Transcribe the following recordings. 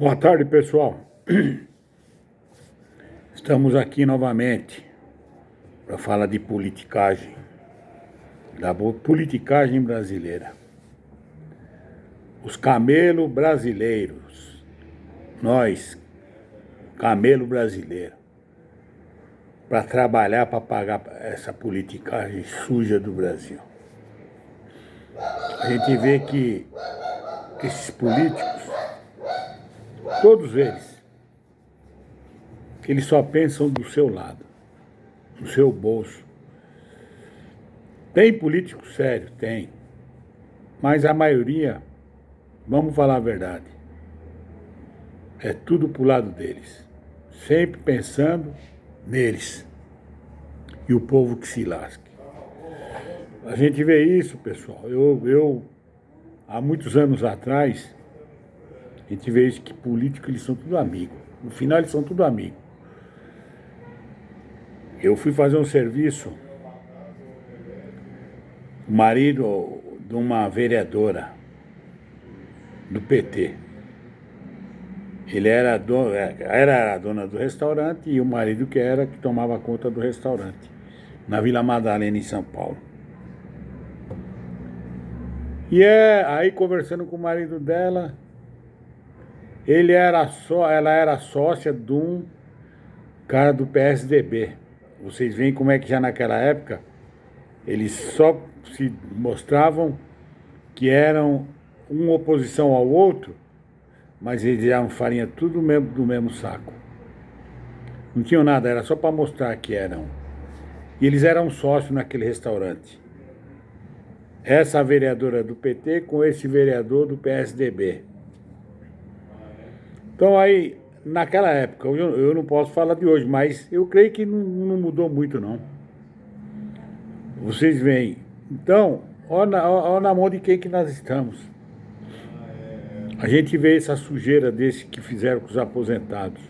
Boa tarde, pessoal. Estamos aqui novamente para falar de politicagem, da politicagem brasileira. Os camelos brasileiros, nós, camelo brasileiro, para trabalhar para pagar essa politicagem suja do Brasil. A gente vê que esses políticos, todos eles só pensam do seu lado, no seu bolso. Tem político sério? Tem. Mas a maioria, vamos falar a verdade, é tudo pro lado deles. Sempre pensando neles. E o povo que se lasque. A gente vê isso, pessoal. Eu há muitos anos atrás, a gente vê isso que políticos, eles são tudo amigos. No final, eles são tudo amigos. Eu fui fazer um serviço, o marido de uma vereadora do PT. Ele era a dona do restaurante e o marido que tomava conta do restaurante, na Vila Madalena, em São Paulo. E aí conversando com o marido dela, ela era sócia de um cara do PSDB. Vocês veem como é que já naquela época eles só se mostravam que eram uma oposição ao outro, mas eles eram farinha tudo do mesmo saco. Não tinham nada, era só para mostrar que eram. E eles eram sócios naquele restaurante. Essa vereadora do PT com esse vereador do PSDB. Então aí, naquela época, eu não posso falar de hoje, mas eu creio que não mudou muito, não. Vocês veem. Então, olha na mão de quem que nós estamos. A gente vê essa sujeira desse que fizeram com os aposentados.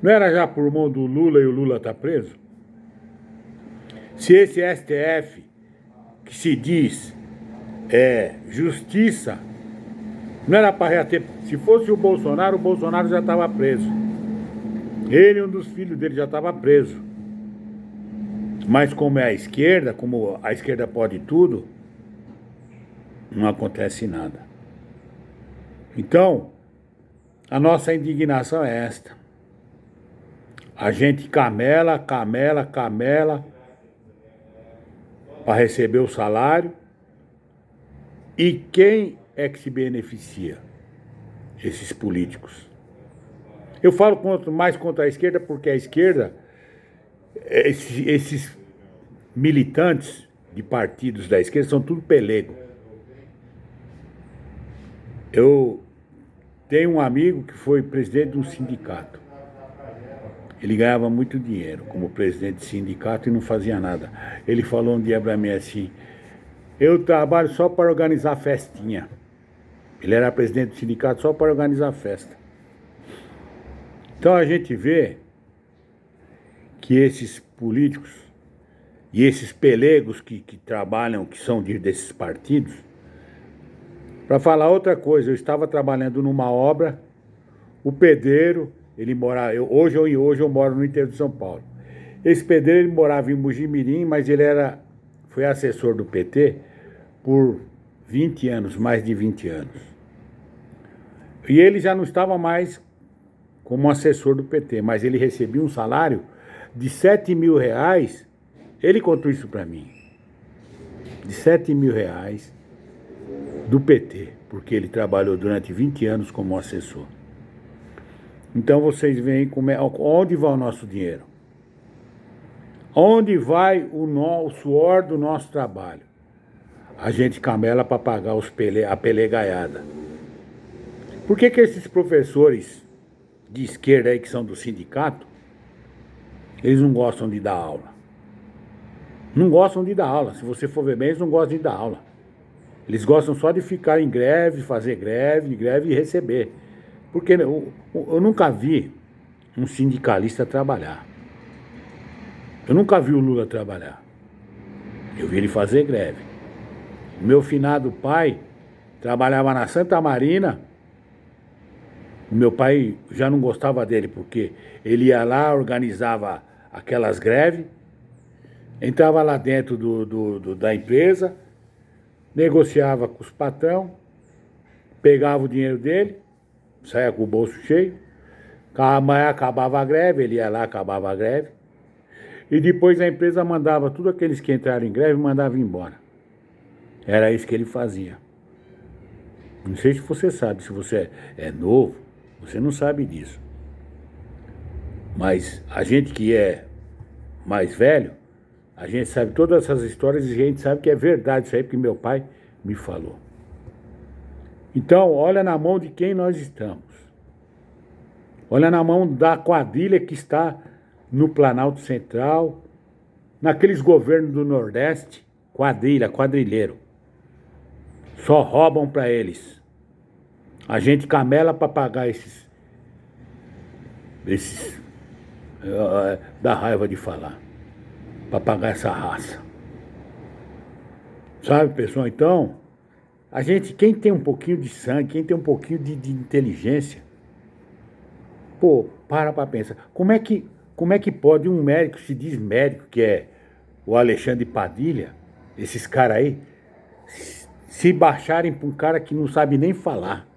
Não era já por mão do Lula e o Lula está preso? Se esse STF, que se diz justiça, não era para reter. Se fosse o Bolsonaro já estava preso. Ele e um dos filhos dele já estava preso. Mas como é a esquerda, como a esquerda pode tudo, não acontece nada. Então, a nossa indignação é esta. A gente camela para receber o salário. E quem é que se beneficia? Esses políticos. Eu falo mais contra a esquerda porque a esquerda, esses militantes de partidos da esquerda são tudo pelego. Eu tenho um amigo que foi presidente de um sindicato. Ele ganhava muito dinheiro como presidente de sindicato e não fazia nada. Ele falou um dia para mim assim: eu trabalho só para organizar festinha. Ele era presidente do sindicato só para organizar festa. Então a gente vê que esses políticos e esses pelegos que trabalham, que são desses partidos. Para falar outra coisa, eu estava trabalhando numa obra, o pedreiro, ele morava, hoje eu moro no interior de São Paulo. Esse pedreiro, ele morava em Mojimirim, mas ele foi assessor do PT por 20 anos, mais de 20 anos. E ele já não estava mais como assessor do PT, mas ele recebia um salário de R$7.000, ele contou isso para mim, de R$7.000 do PT, porque ele trabalhou durante 20 anos como assessor. Então vocês veem onde vai o nosso dinheiro. Onde vai o suor do nosso trabalho? A gente camela para pagar a pelegaiada. Por que esses professores de esquerda aí que são do sindicato, eles não gostam de dar aula? Não gostam de dar aula. Se você for ver bem, eles não gostam de dar aula. Eles gostam só de ficar em greve, fazer greve e receber. Porque eu nunca vi um sindicalista trabalhar. Eu nunca vi o Lula trabalhar. Eu vi ele fazer greve. O meu finado pai trabalhava na Santa Marina Meu pai já não gostava dele, porque ele ia lá, organizava aquelas greves, entrava lá dentro da empresa, negociava com os patrão, pegava o dinheiro dele, saía com o bolso cheio, amanhã acabava a greve, ele ia lá, acabava a greve, e depois a empresa mandava tudo aqueles que entraram em greve, mandava embora. Era isso que ele fazia. Não sei se você sabe, se você é novo, você não sabe disso. Mas a gente que é mais velho, a gente sabe todas essas histórias e a gente sabe que é verdade isso aí, porque meu pai me falou. Então, olha na mão de quem nós estamos. Olha na mão da quadrilha que está no Planalto Central, naqueles governos do Nordeste, quadrilheiro. Só roubam para eles. A gente camela para pagar esses dá raiva de falar, para pagar essa raça. Sabe, pessoal? Então, a gente, quem tem um pouquinho de sangue, quem tem um pouquinho de inteligência, pô, para pensar. Como é que pode um médico, se diz médico, que é o Alexandre Padilha, esses caras aí, se baixarem para um cara que não sabe nem falar?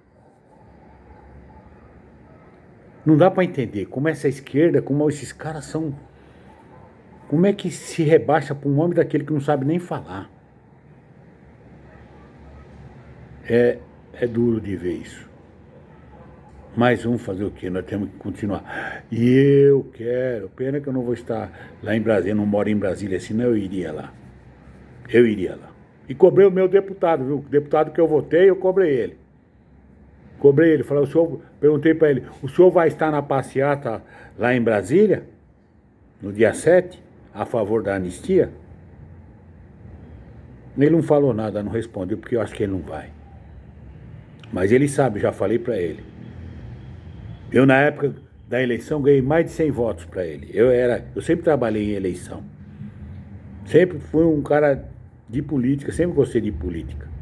Não dá para entender como essa esquerda, como esses caras são... Como é que se rebaixa para um homem daquele que não sabe nem falar? É duro de ver isso. Mas vamos fazer o quê? Nós temos que continuar. E eu quero... Pena que eu não vou estar lá em Brasília, não moro em Brasília, senão eu iria lá. Eu iria lá. E cobrei o meu deputado, viu? O deputado que eu votei, eu cobrei ele. Cobrei ele, falei, perguntei para ele, o senhor vai estar na passeata lá em Brasília, no dia 7, a favor da anistia? Ele não falou nada, não respondeu, porque eu acho que ele não vai. Mas ele sabe, já falei para ele. Eu, na época da eleição, ganhei mais de 100 votos para ele. Eu sempre trabalhei em eleição. Sempre fui um cara de política, sempre gostei de política.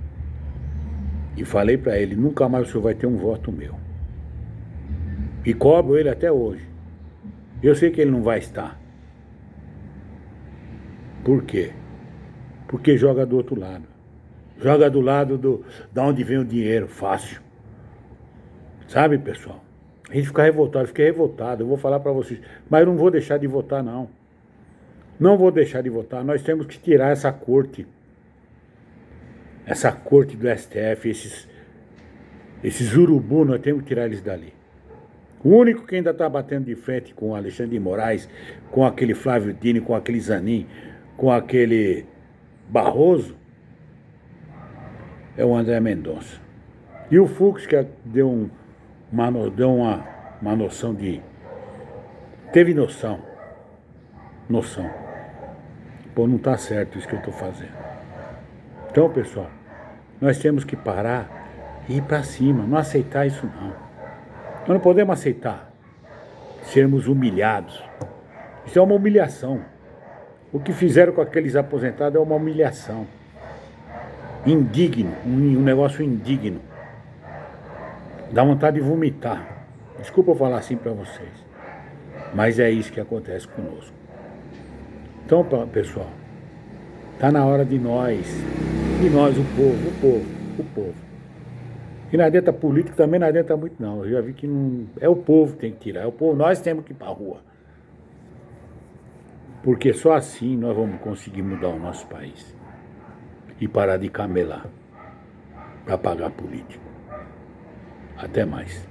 E falei para ele, nunca mais o senhor vai ter um voto meu. E cobro ele até hoje. Eu sei que ele não vai estar. Por quê? Porque joga do outro lado. Joga do lado da onde vem o dinheiro, fácil. Sabe, pessoal? A gente fica revoltado, fiquei revoltado, eu vou falar para vocês. Mas eu não vou deixar de votar, não. Não vou deixar de votar. Nós temos que tirar essa corte do STF, esses urubu, nós temos que tirar eles dali. O único que ainda está batendo de frente com o Alexandre de Moraes, com aquele Flávio Dino, com aquele Zanin, com aquele Barroso, é o André Mendonça. E o Fux, que deu uma noção de... Teve noção. Pô, não está certo isso que eu estou fazendo. Então, pessoal, nós temos que parar e ir para cima, não aceitar isso não. Nós não podemos aceitar sermos humilhados. Isso é uma humilhação. O que fizeram com aqueles aposentados é uma humilhação. Indigno, um negócio indigno. Dá vontade de vomitar. Desculpa eu falar assim para vocês. Mas é isso que acontece conosco. Então, pessoal, está na hora de nós, o povo. E não adianta político, também não adianta muito não. Eu já vi que não é o povo que tem que tirar, é o povo, nós temos que ir para a rua. Porque só assim nós vamos conseguir mudar o nosso país. E parar de camelar para pagar político. Até mais.